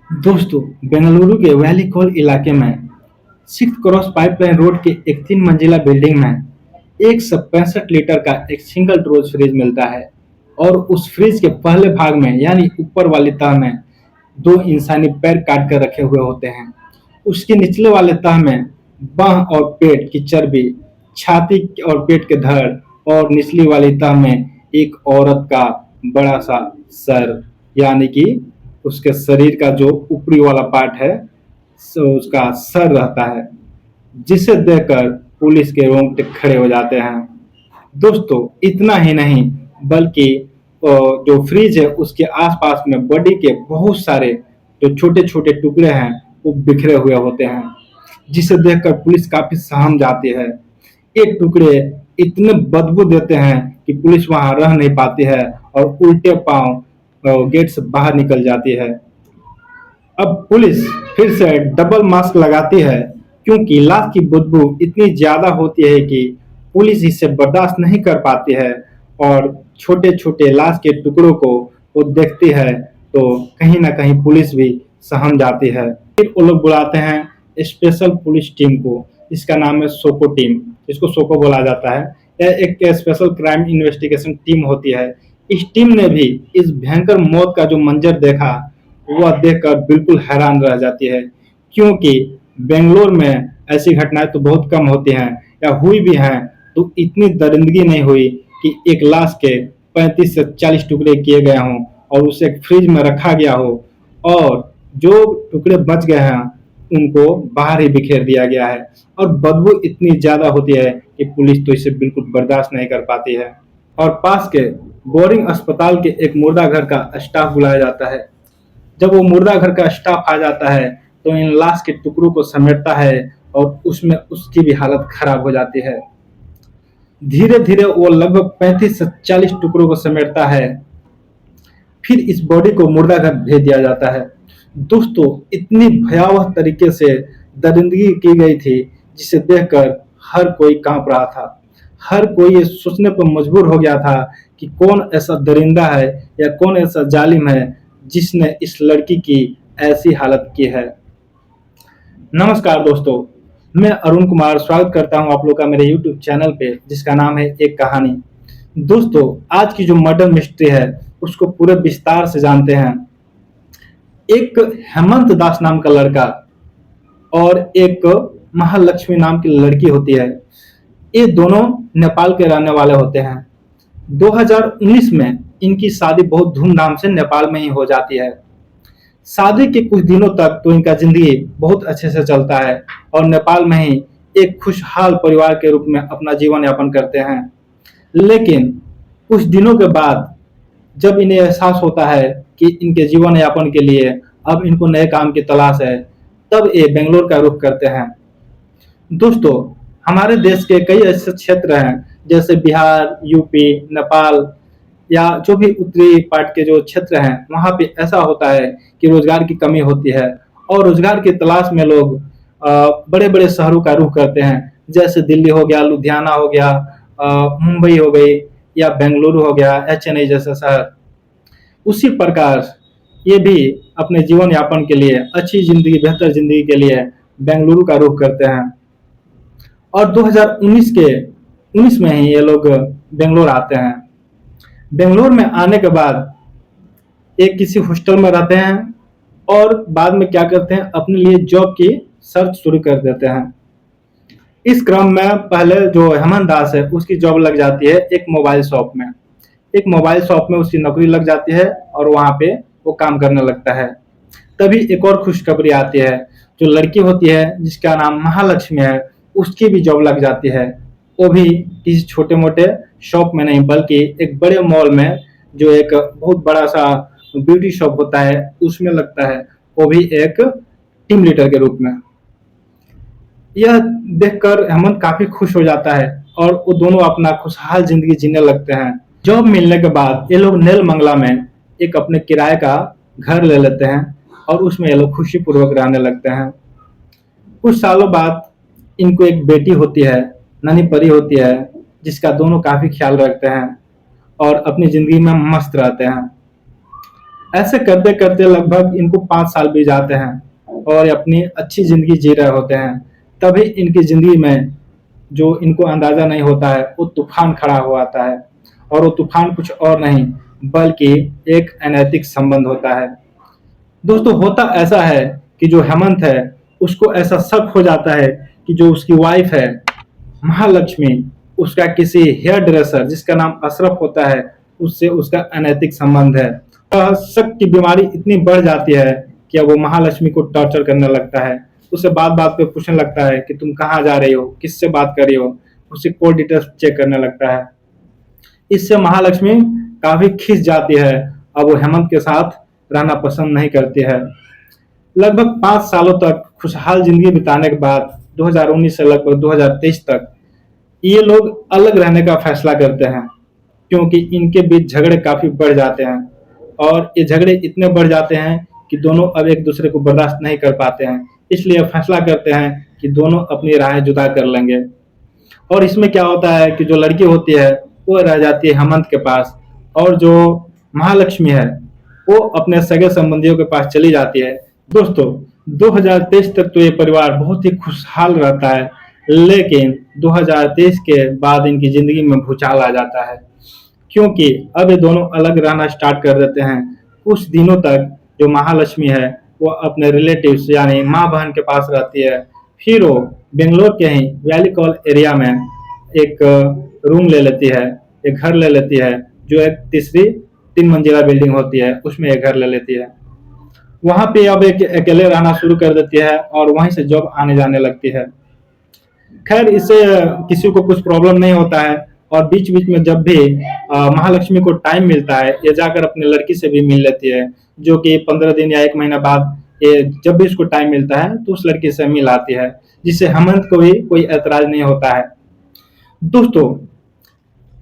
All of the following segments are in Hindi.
दोस्तों, बेंगलुरु के वैली कॉल इलाके में सिक्स क्रॉस पाइपलाइन रोड के एक 3 मंजिला बिल्डिंग में 165 लीटर का एक सिंगल डोर फ्रिज मिलता है। और उस फ्रिज के पहले भाग में यानी ऊपर वाली तह में दो इंसानी पैर काट कर रखे हुए होते हैं। उसके निचले वाले तह में बाह और पेट की चर्बी, छाती और पेट के धड़ और निचली वाली तह में एक औरत का बड़ा सा सर, यानी कि उसके शरीर का जो ऊपरी वाला पार्ट है सो उसका सर रहता है, जिसे देखकर पुलिस के रोंगटे खड़े हो जाते हैं। दोस्तों, इतना ही नहीं बल्कि जो फ्रिज है उसके आसपास में बॉडी के बहुत सारे जो छोटे छोटे टुकड़े हैं वो बिखरे हुए होते हैं, जिसे देखकर पुलिस काफी सहम जाती है। ये टुकड़े इतने बदबू देते हैं कि पुलिस वहां रह नहीं पाती है और उल्टे पांव गेट से बाहर निकल जाती है। अब पुलिस फिर से डबल मास्क लगाती है, क्योंकि लाश की बदबू इतनी ज्यादा होती है कि पुलिस इसे बर्दाश्त नहीं कर पाती है और छोटे छोटे लाश के टुकड़ों को वो देखती है तो कहीं ना कहीं पुलिस भी सहम जाती है। फिर वो लोग बुलाते हैं स्पेशल पुलिस टीम को, जिसका नाम है सोको टीम, जिसको सोको बोला जाता है। यह एक स्पेशल क्राइम इन्वेस्टिगेशन टीम होती है। इस टीम ने भी इस भयंकर मौत का जो मंजर देखा वह देखकर बिल्कुल हैरान रह जाती है, क्योंकि बेंगलोर में ऐसी घटनाएं तो बहुत कम होती हैं या हुई भी हैं तो इतनी दरिंदगी नहीं हुई कि एक लाश के 35 से 40 टुकड़े किए गए हों और उसे एक फ्रिज में रखा गया हो और जो टुकड़े बच गए हैं उनको बाहर ही बिखेर दिया गया है। और बदबू इतनी ज्यादा होती है कि पुलिस तो इसे बिल्कुल बर्दाश्त नहीं कर पाती है और पास के बोरिंग अस्पताल के एक मुर्दा घर का स्टाफ बुलाया जाता है। जब वो मुर्दा घर का स्टाफ आ जाता है तो इन लाश के टुकड़ों को समेटता है और उसमें उसकी भी हालत खराब हो जाती है। धीरे धीरे वो लगभग 35 से 40 टुकड़ों को समेटता है। फिर इस बॉडी को मुर्दा घर भेज दिया जाता है। दोस्तों, इतनी भयावह तरीके से दरिंदगी की गई थी जिसे देखकर हर कोई कांप रहा था। हर कोई ये सोचने पर मजबूर हो गया था कि कौन ऐसा दरिंदा है या कौन ऐसा जालिम है जिसने इस लड़की की ऐसी हालत की है। नमस्कार दोस्तों, मैं अरुण कुमार स्वागत करता हूं आप लोग का मेरे YouTube चैनल पे, जिसका नाम है एक कहानी। दोस्तों, आज की जो मर्डर मिस्ट्री है उसको पूरे विस्तार से जानते हैं। एक हेमंत दास नाम का लड़का और एक महालक्ष्मी नाम की लड़की होती है। ये दोनों नेपाल के रहने वाले होते हैं। 2019 में इनकी शादी बहुत धूमधाम से नेपाल में ही हो जाती है। शादी के कुछ दिनों तक तो इनका जिंदगी बहुत अच्छे से चलता है और नेपाल में ही एक खुशहाल परिवार के रूप में अपना जीवन यापन करते हैं। लेकिन कुछ दिनों के बाद जब इन्हें एहसास होता है कि इनके जीवन यापन के लिए अब इनको नए काम की तलाश है, तब ये बेंगलोर का रुख करते हैं। दोस्तों, हमारे देश के कई ऐसे क्षेत्र हैं जैसे बिहार, यूपी, नेपाल या जो भी उत्तरी पार्ट के जो क्षेत्र हैं वहाँ पे ऐसा होता है कि रोजगार की कमी होती है और रोजगार की तलाश में लोग बड़े बड़े शहरों का रुख करते हैं, जैसे दिल्ली हो गया, लुधियाना हो गया, मुंबई हो गई या बेंगलुरु हो गया या चेन्नई जैसा शहर। उसी प्रकार ये भी अपने जीवन यापन के लिए अच्छी जिंदगी, बेहतर जिंदगी के लिए बेंगलुरु का रुख करते हैं। और 2019 में ही ये लोग बेंगलोर आते हैं। बेंगलोर में आने के बाद एक किसी हॉस्टल में रहते हैं और बाद में क्या करते हैं, अपने लिए जॉब की सर्च शुरू कर देते हैं। इस क्रम में पहले जो हेमंत दास है उसकी जॉब लग जाती है एक मोबाइल शॉप में। एक मोबाइल शॉप में उसकी नौकरी लग जाती है और वहां पे वो काम करने लगता है। तभी एक और खुशखबरी आती है। जो लड़की होती है जिसका नाम महालक्ष्मी है, उसकी भी जॉब लग जाती है। वो भी किसी छोटे मोटे शॉप में नहीं बल्कि एक बड़े मॉल में, जो एक बहुत बड़ा सा ब्यूटी शॉप होता है उसमें लगता है, वो भी एक टीम लीडर के रूप में। यह देखकर हेमंत काफी खुश हो जाता है और वो दोनों अपना खुशहाल जिंदगी जीने लगते हैं। जॉब मिलने के बाद ये लोग नेल मंगला में एक अपने किराए का घर ले लेते हैं और उसमें ये लोग खुशी पूर्वक रहने लगते हैं। कुछ सालों बाद इनको एक बेटी होती है, ननी परी होती है, जिसका दोनों काफी ख्याल रखते हैं और अपनी जिंदगी में मस्त रहते हैं। ऐसे करते करते लगभग इनको 5 साल बीत जाते हैं और ये अपनी अच्छी जिंदगी जी रहे होते हैं। तभी इनकी जिंदगी में जो इनको अंदाजा नहीं होता है वो तूफान खड़ा हुआ आता है, और वो तूफान कुछ और नहीं बल्कि एक अनैतिक संबंध होता है। दोस्तों, होता ऐसा है कि जो हेमंत है उसको ऐसा शक हो जाता है कि जो उसकी वाइफ है महालक्ष्मी, उसका किसी हेयर ड्रेसर जिसका नाम अशरफ होता है उससे उसका अनैतिक संबंध है। शक की बीमारी इतनी बढ़ जाती है कि अब वो महालक्ष्मी को टॉर्चर करने लगता है। उसे बात बात पे पूछने लगता है कि तुम कहाँ जा रही हो, किससे बात कर रही हो, उसे कॉल डिटेल्स चेक करने लगता है। इससे महालक्ष्मी काफी खिंच जाती है। अब वो हेमंत के साथ रहना पसंद नहीं करती है। लगभग 5 सालों तक खुशहाल जिंदगी बिताने के बाद 2019 से लगभग 2023 तक ये लोग अलग रहने का फैसला करते हैं, क्योंकि इनके बीच झगड़े काफी बढ़ जाते हैं, और ये झगड़े इतने बढ़ जाते हैं कि दोनों अब एक दूसरे को बर्दाश्त नहीं कर पाते हैं। इसलिए फैसला करते हैं कि दोनों अपनी राहें जुदा कर लेंगे। और इसमें क्या होता है कि जो लड़की होती है वो रह जाती है हेमंत के पास, और जो महालक्ष्मी है वो अपने सगे संबंधियों के पास चली जाती है। दोस्तों, 2023 तक तो ये परिवार बहुत ही खुशहाल रहता है, लेकिन 2023 के बाद इनकी जिंदगी में भूचाल आ जाता है, क्योंकि अब ये दोनों अलग रहना स्टार्ट कर देते हैं। कुछ दिनों तक जो महालक्ष्मी है वो अपने रिलेटिव्स यानी माँ बहन के पास रहती है। फिर वो बेंगलोर के ही वैली कॉल एरिया में एक रूम ले लेती है, एक घर ले लेती है, जो एक तीसरी 3 मंजिला बिल्डिंग होती है उसमें एक घर ले लेती है। वहां पे अब एक अकेले रहना शुरू कर देती है और वहीं से जॉब आने जाने लगती है। खैर, इससे किसी को कुछ प्रॉब्लम नहीं होता है, और बीच बीच में जब भी महालक्ष्मी को टाइम मिलता है ये जाकर अपनी लड़की से भी मिल लेती है, जो कि 15 दिन या 1 महीना बाद ये जब भी इसको टाइम मिलता है तो उस लड़की से मिल आती है, जिससे हेमंत को भी कोई ऐतराज नहीं होता है। दोस्तों,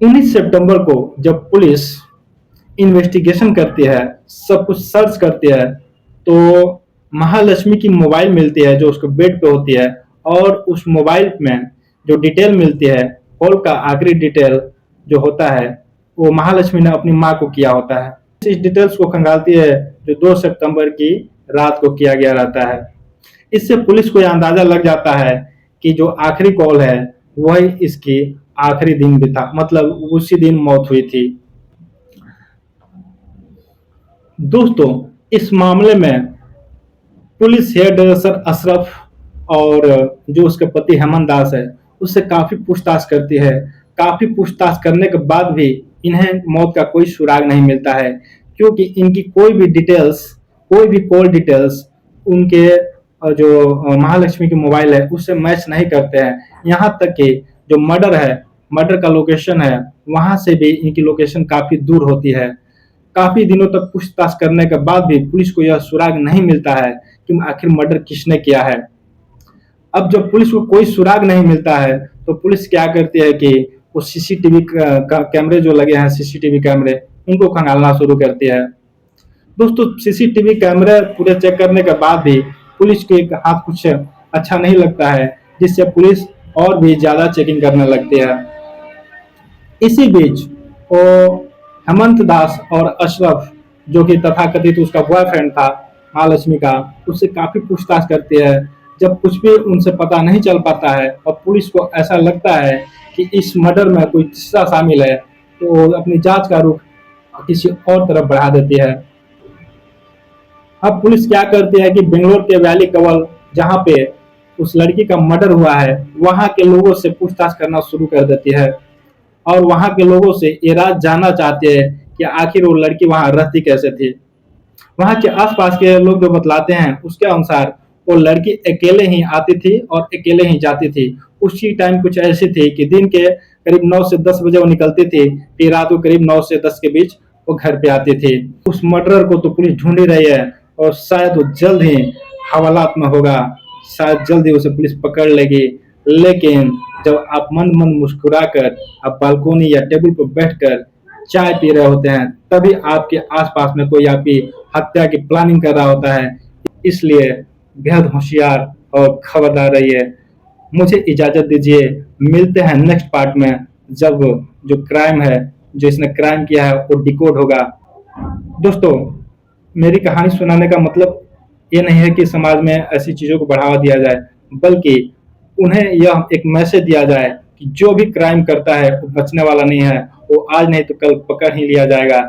19 सितंबर को जब पुलिस इन्वेस्टिगेशन करती है, सब कुछ सर्च करती है, तो महालक्ष्मी की मोबाइल मिलती है जो उसके बेड पे होती है, और उस मोबाइल में जो डिटेल मिलती है, कॉल का आखिरी डिटेल जो होता है वो महालक्ष्मी ने अपनी माँ को किया होता है। इस डिटेल्स को खंगालती है जो 2 सितंबर की रात को किया गया रहता है। इससे पुलिस को यह अंदाजा लग जाता है कि जो आखिरी कॉल है वही इसकी आखिरी दिन भी था, मतलब उसी दिन मौत हुई थी। दोस्तों, इस मामले में पुलिस हेयर ड्रेसर अशरफ और जो उसके पति हेमंत दास है उससे काफी पूछताछ करती है। काफी पूछताछ करने के बाद भी इन्हें मौत का कोई सुराग नहीं मिलता है, क्योंकि इनकी कोई भी डिटेल्स, कोई भी कॉल डिटेल्स उनके जो महालक्ष्मी की मोबाइल है उससे मैच नहीं करते हैं। यहाँ तक कि जो मर्डर है, मर्डर का लोकेशन है, वहां से भी इनकी लोकेशन काफी दूर होती है। काफी दिनों तक पूछताछ करने के बाद भी पुलिस को यह सुराग नहीं मिलता है कि आखिर मर्डर किसने किया है। अब जब पुलिस को कोई सुराग नहीं मिलता है तो पुलिस क्या करती है कि वो सीसीटीवी कैमरे जो लगे हैं, सीसीटीवी कैमरे, उनको खंगालना शुरू करती है। दोस्तों, सीसीटीवी कैमरे पूरे चेक करने के बाद भी पुलिस के हाथ कुछ अच्छा नहीं लगता है, जिससे पुलिस और भी ज्यादा चेकिंग करने लगती है। इसी बीच वो हेमंत दास और अशरफ, जो कि तथाकथित उसका बॉयफ्रेंड था महालक्ष्मी का, उससे काफी पूछताछ करती है। जब कुछ भी उनसे पता नहीं चल पाता है और पुलिस को ऐसा लगता है कि इस मर्डर में कोई तीसरा शामिल है, तो अपनी जांच का रुख किसी और तरफ बढ़ा देती है। अब पुलिस क्या करती है कि बेंगलोर के वैली कवल जहाँ पे उस लड़की का मर्डर हुआ है वहां के लोगों से पूछताछ करना शुरू कर देती है, और वहां के लोगों से ये राज जानना चाहते हैं कि आखिर वो लड़की वहां रहती कैसे थी। वहां के आसपास के लोग जो बतलाते हैं उसके अनुसार वो लड़की अकेले ही आती थी और अकेले ही जाती थी। उसी टाइम कुछ ऐसी थी कि दिन के करीब 9 से 10 बजे वो निकलती थी, फिर रात को करीब 9 से 10 के बीच वो घर पे आती थी। उस मर्डरर को तो पुलिस ढूंढ ही रही है, और शायद वो जल्द ही हवालात में होगा, शायद जल्द ही उसे पुलिस पकड़ लेगी। लेकिन जब आप मंद मंद मुस्कुरा कर आप बालकोनी या टेबल पर बैठकर चाय पी रहे होते हैं, तभी आपके आसपास में कोई आपकी हत्या की प्लानिंग कर रहा होता है। इसलिए बेहद होशियार और खबरदार रहिए। मुझे इजाजत दीजिए, मिलते हैं नेक्स्ट पार्ट में, जब जो क्राइम है, जो इसने क्राइम किया है वो डिकोड होगा। दोस्तों, मेरी कहानी सुनाने का मतलब ये नहीं है कि समाज में ऐसी चीज़ों को बढ़ावा दिया जाए, बल्कि उन्हें यह एक मैसेज दिया जाए कि जो भी क्राइम करता है वो बचने वाला नहीं है, वो आज नहीं तो कल पकड़ ही लिया जाएगा।